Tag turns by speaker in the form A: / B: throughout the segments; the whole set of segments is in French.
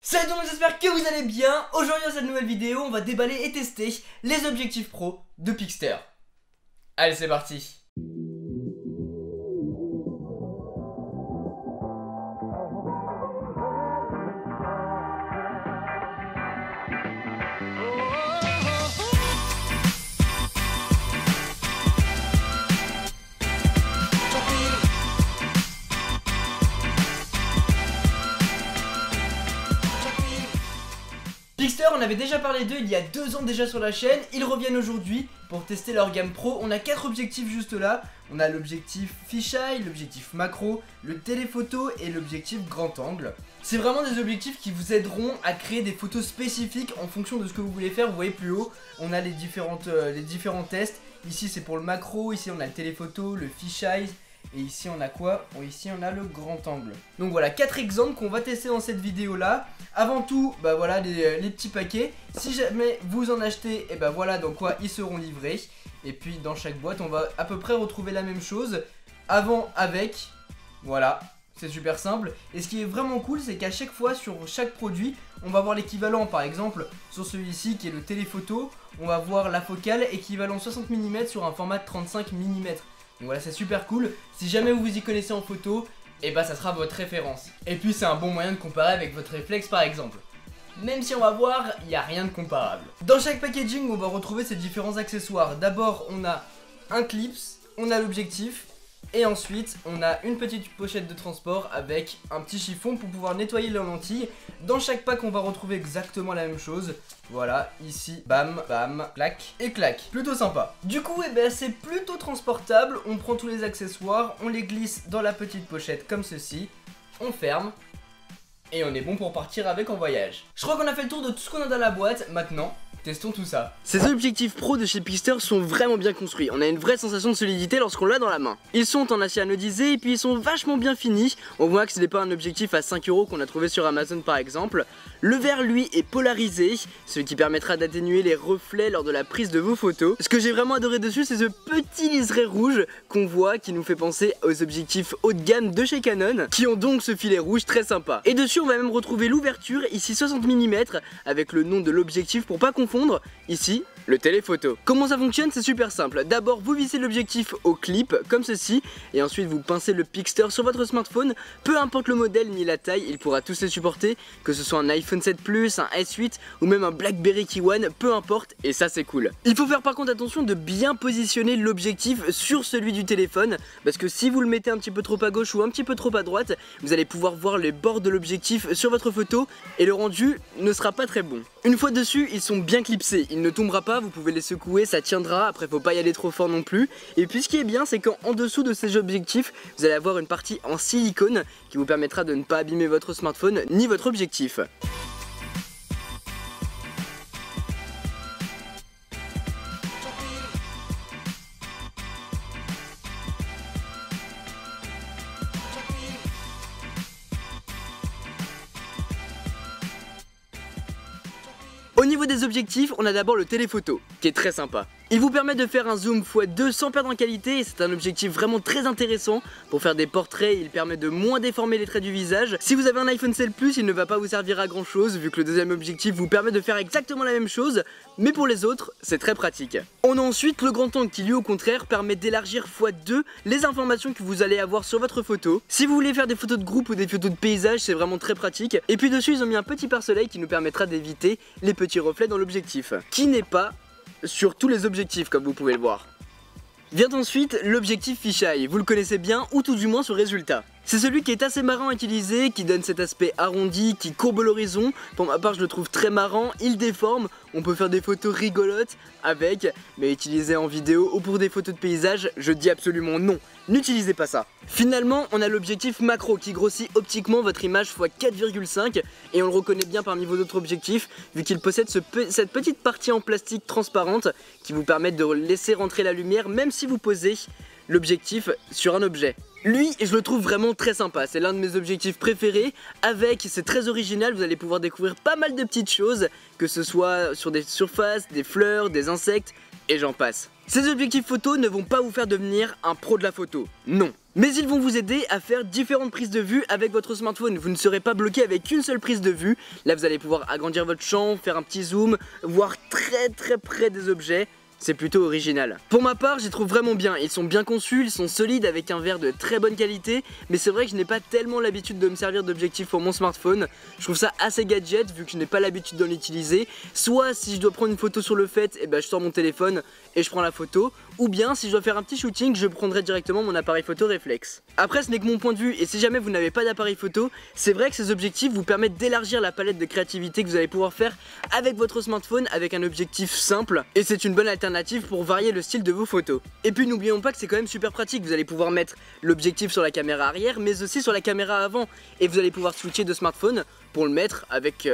A: Salut tout le monde, j'espère que vous allez bien. Aujourd'hui dans cette nouvelle vidéo, on va déballer et tester les objectifs pro de Pixter. Allez, c'est parti. Pixter, on avait déjà parlé d'eux il y a 2 ans déjà sur la chaîne. Ils reviennent aujourd'hui pour tester leur gamme pro. On a 4 objectifs juste là. On a l'objectif fisheye, l'objectif macro, le téléphoto et l'objectif grand angle. C'est vraiment des objectifs qui vous aideront à créer des photos spécifiques en fonction de ce que vous voulez faire. Vous voyez plus haut, on a les différents tests. Ici c'est pour le macro, ici on a le téléphoto, le fisheye. Et ici on a quoi? Ici on a le grand angle. Donc voilà, 4 exemples qu'on va tester dans cette vidéo là. Avant tout, bah voilà les petits paquets. Si jamais vous en achetez, et bah voilà dans quoi ils seront livrés. Et puis dans chaque boîte on va à peu près retrouver la même chose. Avant, avec, voilà, c'est super simple. Et ce qui est vraiment cool, c'est qu'à chaque fois sur chaque produit, on va voir l'équivalent. Par exemple sur celui-ci qui est le téléphoto, on va voir la focale équivalent 60 mm sur un format de 35 mm. Donc voilà, c'est super cool. Si jamais vous vous y connaissez en photo, et bah ça sera votre référence. Et puis c'est un bon moyen de comparer avec votre réflexe par exemple. Même si on va voir, il n'y a rien de comparable. Dans chaque packaging, on va retrouver ces différents accessoires. D'abord, on a un clips, on a l'objectif. Et ensuite, on a une petite pochette de transport avec un petit chiffon pour pouvoir nettoyer les lentilles. Dans chaque pack, on va retrouver exactement la même chose. Voilà, ici, bam, bam, clac et clac. Plutôt sympa. Du coup, eh ben, c'est plutôt transportable. On prend tous les accessoires, on les glisse dans la petite pochette comme ceci. On ferme. Et on est bon pour partir avec en voyage. Je crois qu'on a fait le tour de tout ce qu'on a dans la boîte. Maintenant, testons tout ça. Ces objectifs pro de chez Pixter sont vraiment bien construits. On a une vraie sensation de solidité lorsqu'on l'a dans la main. Ils sont en acier anodisé et puis ils sont vachement bien finis. On voit que ce n'est pas un objectif à 5 € qu'on a trouvé sur Amazon par exemple. Le verre lui est polarisé, ce qui permettra d'atténuer les reflets lors de la prise de vos photos. Ce que j'ai vraiment adoré dessus, c'est ce petit liseré rouge qu'on voit qui nous fait penser aux objectifs haut de gamme de chez Canon, qui ont donc ce filet rouge très sympa. Et dessus on va même retrouver l'ouverture, ici 60 mm avec le nom de l'objectif pour pas confondre. Ici, le téléphoto. Comment ça fonctionne? C'est super simple. D'abord, vous vissez l'objectif au clip, comme ceci, et ensuite vous pincez le Pixter sur votre smartphone. Peu importe le modèle ni la taille, il pourra tous les supporter, que ce soit un iPhone 7 Plus, un S8 ou même un BlackBerry Key-One, peu importe, et ça c'est cool. Il faut faire par contre attention de bien positionner l'objectif sur celui du téléphone, parce que si vous le mettez un petit peu trop à gauche ou un petit peu trop à droite, vous allez pouvoir voir les bords de l'objectif sur votre photo, et le rendu ne sera pas très bon. Une fois dessus, ils sont bien clipsés, il ne tombera pas, vous pouvez les secouer, ça tiendra, après faut pas y aller trop fort non plus. Et puis ce qui est bien, c'est qu'en dessous de ces objectifs, vous allez avoir une partie en silicone qui vous permettra de ne pas abîmer votre smartphone ni votre objectif. Au niveau des objectifs, on a d'abord le téléphoto, qui est très sympa. Il vous permet de faire un zoom x2 sans perdre en qualité et c'est un objectif vraiment très intéressant. Pour faire des portraits, il permet de moins déformer les traits du visage. Si vous avez un iPhone 7 Plus, il ne va pas vous servir à grand chose vu que le deuxième objectif vous permet de faire exactement la même chose, mais pour les autres, c'est très pratique. On a ensuite le grand angle qui lui au contraire permet d'élargir x2 les informations que vous allez avoir sur votre photo. Si vous voulez faire des photos de groupe ou des photos de paysage, c'est vraiment très pratique. Et puis dessus, ils ont mis un petit pare-soleil qui nous permettra d'éviter les petits reflets dans l'objectif, qui n'est pas sur tous les objectifs comme vous pouvez le voir. Vient ensuite l'objectif fisheye, vous le connaissez bien ou tout du moins ce résultat. C'est celui qui est assez marrant à utiliser, qui donne cet aspect arrondi, qui courbe l'horizon. Pour ma part je le trouve très marrant, il déforme, on peut faire des photos rigolotes avec, mais utiliser en vidéo ou pour des photos de paysage, je dis absolument non, n'utilisez pas ça. Finalement on a l'objectif macro qui grossit optiquement votre image x 4,5 et on le reconnaît bien parmi vos autres objectifs vu qu'il possède cette petite partie en plastique transparente qui vous permet de laisser rentrer la lumière même si vous posez l'objectif sur un objet. Lui, je le trouve vraiment très sympa, c'est l'un de mes objectifs préférés. Avec, c'est très original, vous allez pouvoir découvrir pas mal de petites choses, que ce soit sur des surfaces, des fleurs, des insectes, et j'en passe. Ces objectifs photo ne vont pas vous faire devenir un pro de la photo, non. Mais ils vont vous aider à faire différentes prises de vue avec votre smartphone. Vous ne serez pas bloqué avec une seule prise de vue. Là vous allez pouvoir agrandir votre champ, faire un petit zoom, voir très près des objets. C'est plutôt original. Pour ma part, j'y trouve vraiment bien. Ils sont bien conçus, ils sont solides avec un verre de très bonne qualité. Mais c'est vrai que je n'ai pas tellement l'habitude de me servir d'objectif pour mon smartphone. Je trouve ça assez gadget vu que je n'ai pas l'habitude d'en utiliser. Soit si je dois prendre une photo sur le fait, je sors mon téléphone et je prends la photo. Ou bien si je dois faire un petit shooting, je prendrai directement mon appareil photo réflexe. Après ce n'est que mon point de vue et si jamais vous n'avez pas d'appareil photo, c'est vrai que ces objectifs vous permettent d'élargir la palette de créativité que vous allez pouvoir faire avec votre smartphone avec un objectif simple. Et c'est une bonne alternative pour varier le style de vos photos. Et puis n'oublions pas que c'est quand même super pratique, vous allez pouvoir mettre l'objectif sur la caméra arrière mais aussi sur la caméra avant. Et vous allez pouvoir switcher de smartphone pour le mettre avec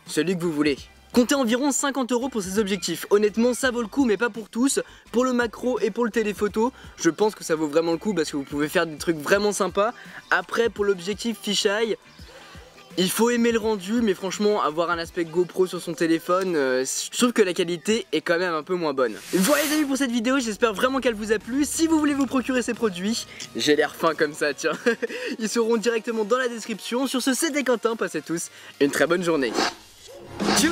A: celui que vous voulez. Comptez environ 50 € pour ces objectifs. Honnêtement ça vaut le coup mais pas pour tous. Pour le macro et pour le téléphoto, je pense que ça vaut vraiment le coup parce que vous pouvez faire des trucs vraiment sympas. Après pour l'objectif fisheye, il faut aimer le rendu mais franchement avoir un aspect GoPro sur son téléphone, je trouve que la qualité est quand même un peu moins bonne. Voilà les amis pour cette vidéo, j'espère vraiment qu'elle vous a plu. Si vous voulez vous procurer ces produits, j'ai l'air fin comme ça tiens, ils seront directement dans la description. Sur ce c'était Quentin, passez tous une très bonne journée. Tchou.